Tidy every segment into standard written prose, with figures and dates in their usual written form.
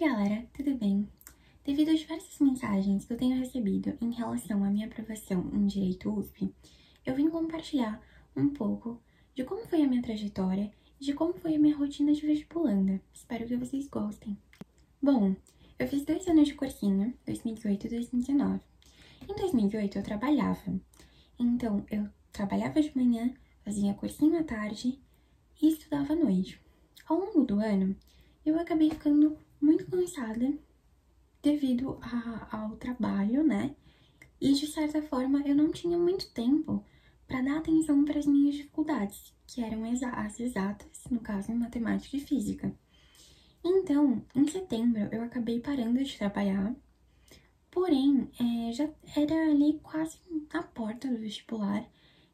galera, tudo bem? Devido às diversas mensagens que eu tenho recebido em relação à minha aprovação em Direito USP, eu vim compartilhar um pouco de como foi a minha trajetória e de como foi a minha rotina de vestibulanda. Espero que vocês gostem. Bom, eu fiz 2 anos de cursinho, 2018 e 2019. Em 2018 eu trabalhava, então eu trabalhava de manhã, fazia cursinho à tarde e estudava à noite. Ao longo do ano, eu acabei ficando muito cansada devido ao trabalho, né? E de certa forma eu não tinha muito tempo para dar atenção para as minhas dificuldades, que eram as exatas, no caso, em matemática e física. Então, em setembro, eu acabei parando de trabalhar, porém, já era ali quase na porta do vestibular,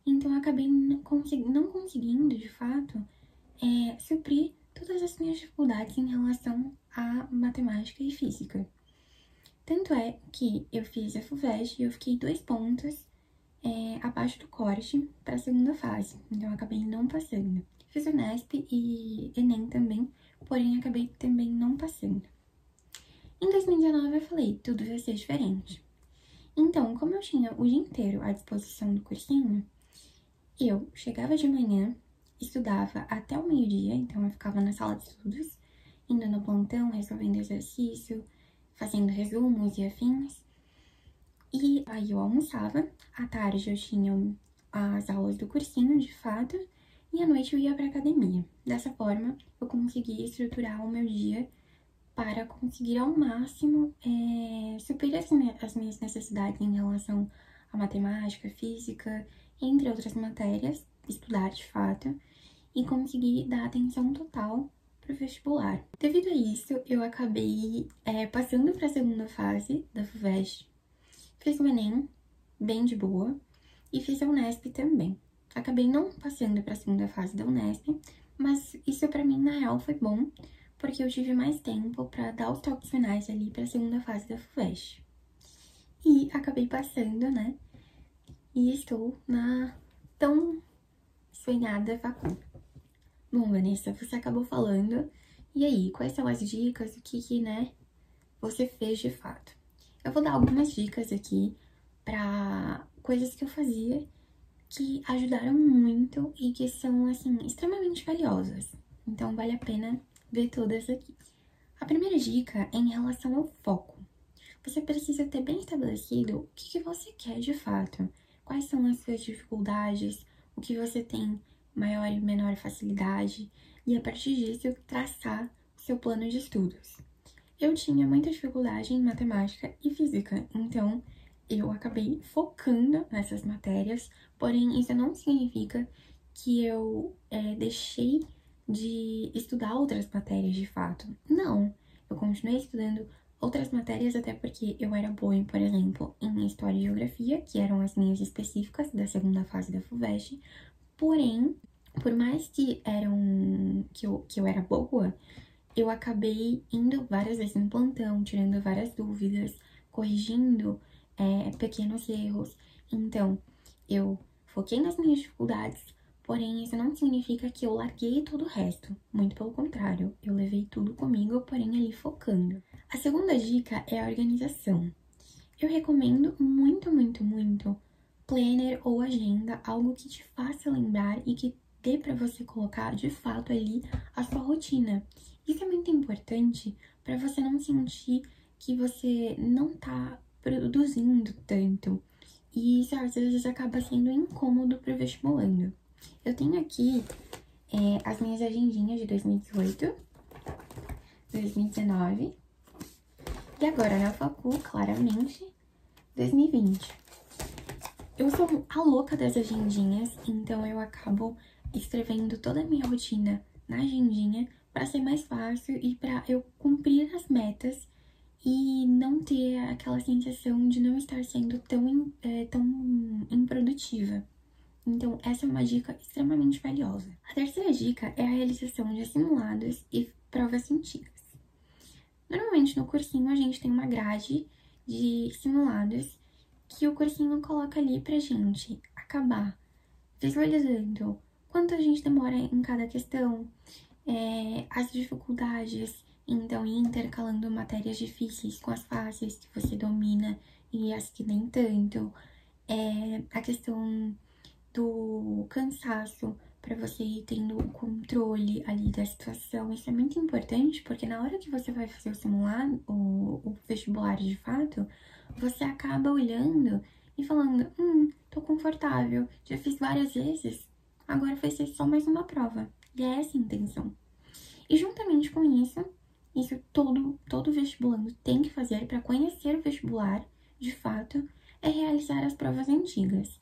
então eu acabei não conseguindo, de fato, suprir todas as minhas dificuldades em relação a matemática e física. Tanto é que eu fiz a FUVEST e eu fiquei 2 pontos abaixo do corte para a segunda fase, então eu acabei não passando. Fiz Unesp e Enem também, porém acabei também não passando. Em 2019 eu falei, tudo vai ser diferente. Então, como eu tinha o dia inteiro à disposição do cursinho, eu chegava de manhã, estudava até o meio-dia, então eu ficava na sala de estudos, indo no plantão, resolvendo exercício, fazendo resumos e afins. E aí eu almoçava, à tarde eu tinha as aulas do cursinho, de fato, e à noite eu ia para academia. Dessa forma, eu conseguia estruturar o meu dia para conseguir ao máximo suprir as minhas necessidades em relação à matemática, física, entre outras matérias, estudar de fato, e conseguir dar atenção total para o vestibular. Devido a isso, eu acabei passando para a segunda fase da FUVEST, fiz o Enem, bem de boa, e fiz a Unesp também. Acabei não passando para a segunda fase da Unesp, mas isso para mim, na real, foi bom, porque eu tive mais tempo para dar os toques finais ali para a segunda fase da FUVEST. E acabei passando, né? E estou na tão sonhada facul. Bom, Vanessa, você acabou falando. E aí, quais são as dicas? O que né, você fez de fato? Eu vou dar algumas dicas aqui para coisas que eu fazia que ajudaram muito e que são, assim, extremamente valiosas. Então, vale a pena ver todas aqui. A primeira dica é em relação ao foco. Você precisa ter bem estabelecido o que você quer de fato. Quais são as suas dificuldades, o que você tem maior e menor facilidade, e a partir disso traçar o seu plano de estudos. Eu tinha muita dificuldade em matemática e física, então eu acabei focando nessas matérias, porém isso não significa que eu deixei de estudar outras matérias de fato. Não, eu continuei estudando outras matérias até porque eu era boa, por exemplo, em História e Geografia, que eram as minhas específicas da segunda fase da FUVEST, porém, por mais que eu era boa, eu acabei indo várias vezes no plantão, tirando várias dúvidas, corrigindo pequenos erros. Então, eu foquei nas minhas dificuldades, porém isso não significa que eu larguei todo o resto. Muito pelo contrário, eu levei tudo comigo, porém ali focando. A segunda dica é a organização. Eu recomendo muito, muito, muito planner ou agenda, algo que te faça lembrar e que dê para você colocar de fato ali a sua rotina. Isso é muito importante para você não sentir que você não tá produzindo tanto. E isso às vezes acaba sendo incômodo pro vestibulando. Eu tenho aqui as minhas agendinhas de 2018, 2019 e agora na facul, claramente, 2020. Eu sou a louca das agendinhas, então eu acabo escrevendo toda a minha rotina na agendinha para ser mais fácil e para eu cumprir as metas e não ter aquela sensação de não estar sendo tão improdutiva. Então, essa é uma dica extremamente valiosa. A terceira dica é a realização de simulados e provas científicas. Normalmente, no cursinho, a gente tem uma grade de simulados que o cursinho coloca ali pra gente acabar visualizando quanto a gente demora em cada questão, as dificuldades Então, ir intercalando matérias difíceis com as fáceis que você domina e as que nem tanto. A questão do cansaço, para você ir tendo o controle ali da situação. Isso é muito importante, porque na hora que você vai fazer o simulado, o vestibular de fato, você acaba olhando e falando, tô confortável, já fiz várias vezes, agora vai ser só mais uma prova. E é essa a intenção. E juntamente com isso todo vestibulando tem que fazer para conhecer o vestibular, de fato, é realizar as provas antigas.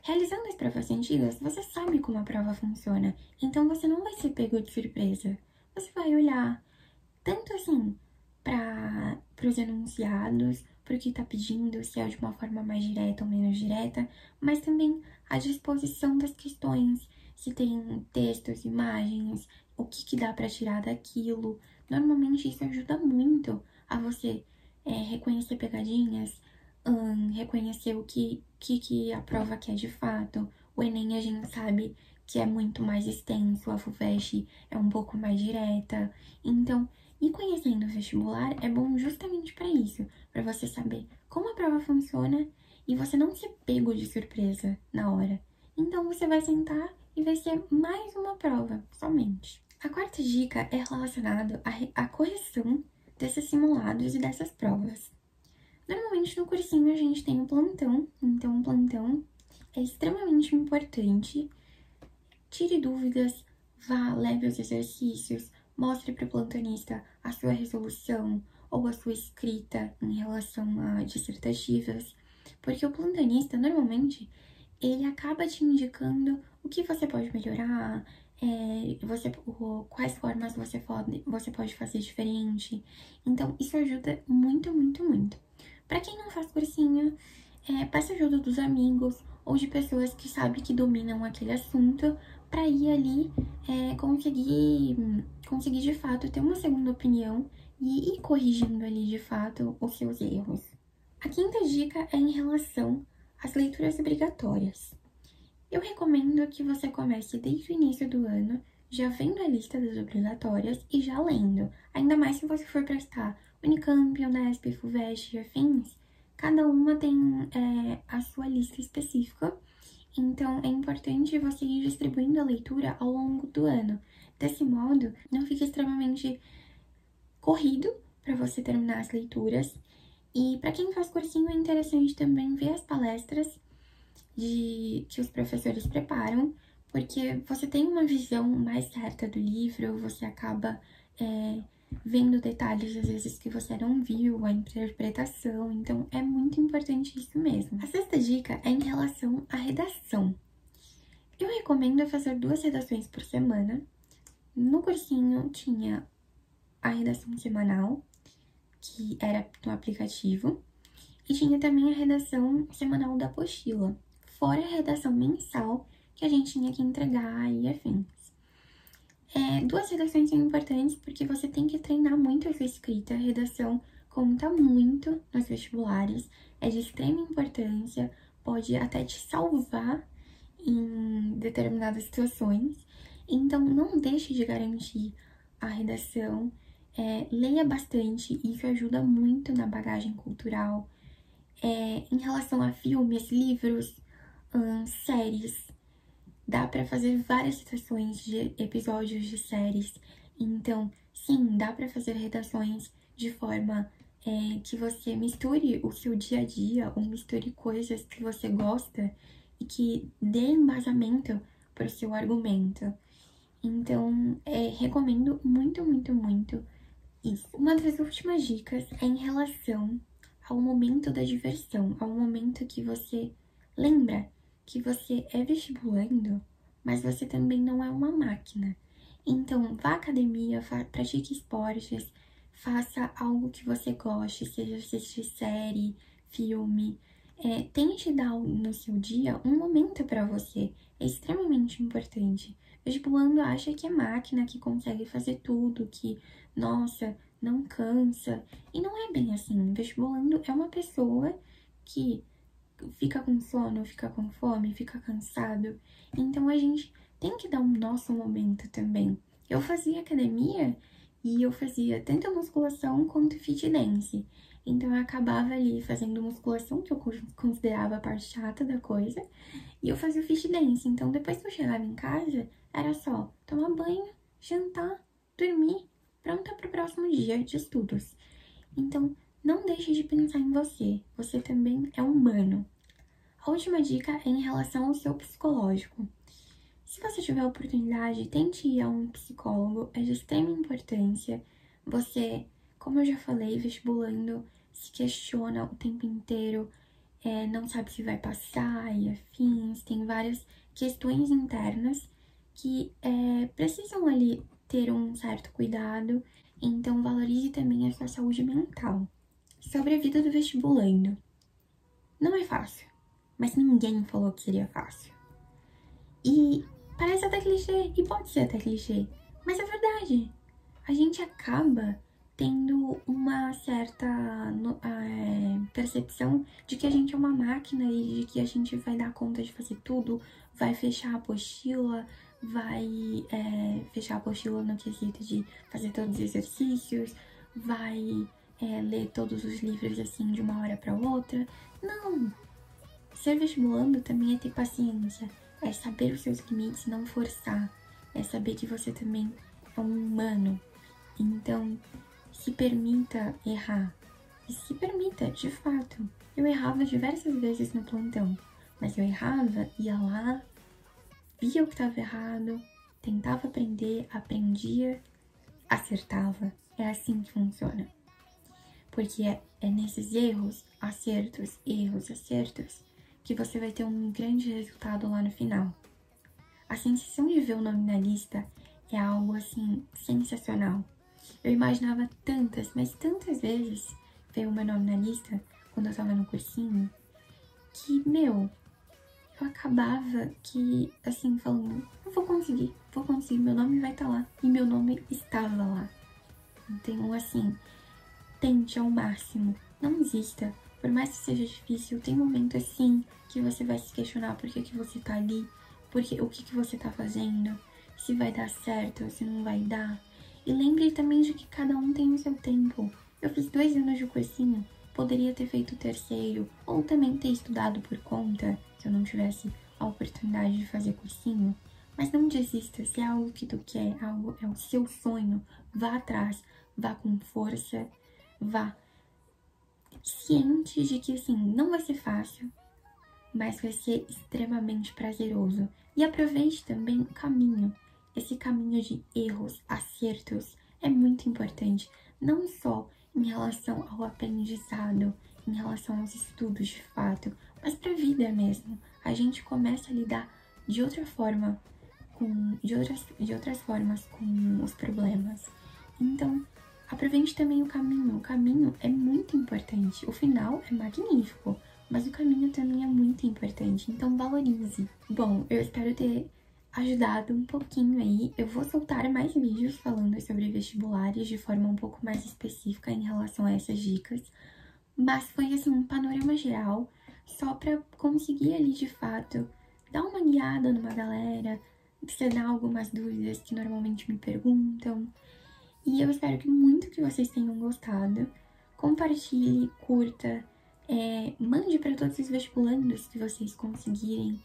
Realizando as provas antigas, você sabe como a prova funciona, então você não vai ser pego de surpresa. Você vai olhar tanto assim para os enunciados, para o que está pedindo, se é de uma forma mais direta ou menos direta, mas também a disposição das questões, se tem textos, imagens, o que dá para tirar daquilo. Normalmente isso ajuda muito a você reconhecer pegadinhas, reconhecer o que a prova quer de fato. O Enem a gente sabe que é muito mais extenso, a FUVEST é um pouco mais direta. Então, ir conhecendo o vestibular é bom justamente para isso, para você saber como a prova funciona e você não ser pego de surpresa na hora. Então, você vai sentar e vai ser mais uma prova, somente. A quarta dica é relacionada à correção desses simulados e dessas provas. Normalmente no cursinho a gente tem um plantão, então o plantão é extremamente importante. Tire dúvidas, vá, leve os exercícios, mostre para o plantonista a sua resolução ou a sua escrita em relação a dissertativas, porque o plantonista, normalmente, ele acaba te indicando o que você pode melhorar, quais formas você pode fazer diferente. Então, isso ajuda muito, muito, muito. Para quem não faz cursinho, peça ajuda dos amigos ou de pessoas que sabem que dominam aquele assunto para ir ali conseguir de fato ter uma segunda opinião e ir corrigindo ali de fato os seus erros. A quinta dica é em relação às leituras obrigatórias. Eu recomendo que você comece desde o início do ano, já vendo a lista das obrigatórias e já lendo. Ainda mais se você for prestar Unicamp, Unesp, FUVEST e afins, cada uma tem a sua lista específica. Então, é importante você ir distribuindo a leitura ao longo do ano. Desse modo, não fica extremamente corrido para você terminar as leituras. E para quem faz cursinho, é interessante também ver as palestras que os professores preparam, porque você tem uma visão mais certa do livro, você acaba vendo detalhes, às vezes, que você não viu, a interpretação, então é muito importante isso mesmo. A sexta dica é em relação à redação. Eu recomendo fazer 2 redações por semana. No cursinho tinha a redação semanal, que era no aplicativo, e tinha também a redação semanal da apostila, fora a redação mensal que a gente tinha que entregar e afins. 2 redações são importantes porque você tem que treinar muito a sua escrita. A redação conta muito nos vestibulares, é de extrema importância, pode até te salvar em determinadas situações. Então, não deixe de garantir a redação, leia bastante, isso ajuda muito na bagagem cultural. Em relação a filmes, livros, séries, dá pra fazer várias citações de episódios de séries. Então, sim, dá pra fazer redações de forma que você misture o seu dia a dia ou misture coisas que você gosta e que dê embasamento para o seu argumento. Então, recomendo muito, muito, muito isso. Uma das últimas dicas é em relação ao momento da diversão, ao momento que você lembra que você é vestibulando, mas você também não é uma máquina. Então, vá à academia, pratique esportes, faça algo que você goste, seja assistir série, filme. Tente dar no seu dia um momento para você, é extremamente importante. Vestibulando acha que é máquina, que consegue fazer tudo, que, nossa, não cansa. E não é bem assim. Vestibulando é uma pessoa que fica com sono, fica com fome, fica cansado. Então a gente tem que dar um nosso momento também. Eu fazia academia e eu fazia tanto a musculação quanto fit dance. Então eu acabava ali fazendo musculação, que eu considerava a parte chata da coisa, e eu fazia o fit dance. Então depois que eu chegava em casa, era só tomar banho, jantar, dormir, pronta para o próximo dia de estudos. Então não deixe de pensar em você, você também é humano. A última dica é em relação ao seu psicológico. Se você tiver a oportunidade, tente ir a um psicólogo, é de extrema importância. Você, como eu já falei, vestibulando, se questiona o tempo inteiro, não sabe se vai passar e afins, tem várias questões internas que precisam ali ter um certo cuidado, então valorize também a sua saúde mental. Sobre a vida do vestibulando, não é fácil, mas ninguém falou que seria fácil. E parece até clichê, e pode ser até clichê, mas é verdade. A gente acaba tendo uma certa percepção de que a gente é uma máquina e de que a gente vai dar conta de fazer tudo, vai fechar a apostila, vai fechar a apostila no quesito de fazer todos os exercícios, vai ler todos os livros assim de uma hora para outra. Não! Ser vestibulando também é ter paciência, é saber os seus limites, não forçar, é saber que você também é um humano. Então, se permita errar. E se permita, de fato. Eu errava diversas vezes no plantão, mas eu errava, ia lá, via o que estava errado, tentava aprender, aprendia, acertava. É assim que funciona. Porque é nesses erros, acertos, que você vai ter um grande resultado lá no final. A sensação de ver o nome na lista é algo, assim, sensacional. Eu imaginava tantas, mas tantas vezes ver o meu nome na lista, quando eu tava no cursinho, que, eu acabava que, assim, falando, eu vou conseguir, meu nome vai estar lá. E meu nome estava lá. Então, assim, tente ao máximo, não desista. Por mais que seja difícil, tem momentos assim que você vai se questionar por que você tá ali, o que você tá fazendo, se vai dar certo, se não vai dar. E lembre também de que cada um tem o seu tempo. Eu fiz 2 anos de cursinho, poderia ter feito o terceiro, ou também ter estudado por conta, se eu não tivesse a oportunidade de fazer cursinho. Mas não desista, se é algo que tu quer, é o seu sonho, vá atrás, vá com força, vá ciente de que, assim, não vai ser fácil, mas vai ser extremamente prazeroso. E aproveite também o caminho. Esse caminho de erros, acertos, é muito importante, não só em relação ao aprendizado, em relação aos estudos de fato, mas para a vida mesmo. A gente começa a lidar de outra forma, de outras formas com os problemas. Então, aproveite também o caminho é muito importante, o final é magnífico, mas o caminho também é muito importante, então valorize. Bom, eu espero ter ajudado um pouquinho aí. Eu vou soltar mais vídeos falando sobre vestibulares de forma um pouco mais específica em relação a essas dicas, mas foi assim um panorama geral, só para conseguir ali de fato dar uma guiada numa galera, sanar algumas dúvidas que normalmente me perguntam. E eu espero muito que vocês tenham gostado. Compartilhe, curta, mande para todos os vestibulandos que vocês conseguirem.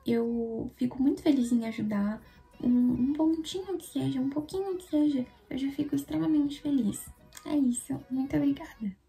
Eu fico muito feliz em ajudar. Um pontinho que seja, um pouquinho que seja, eu já fico extremamente feliz. É isso, muito obrigada!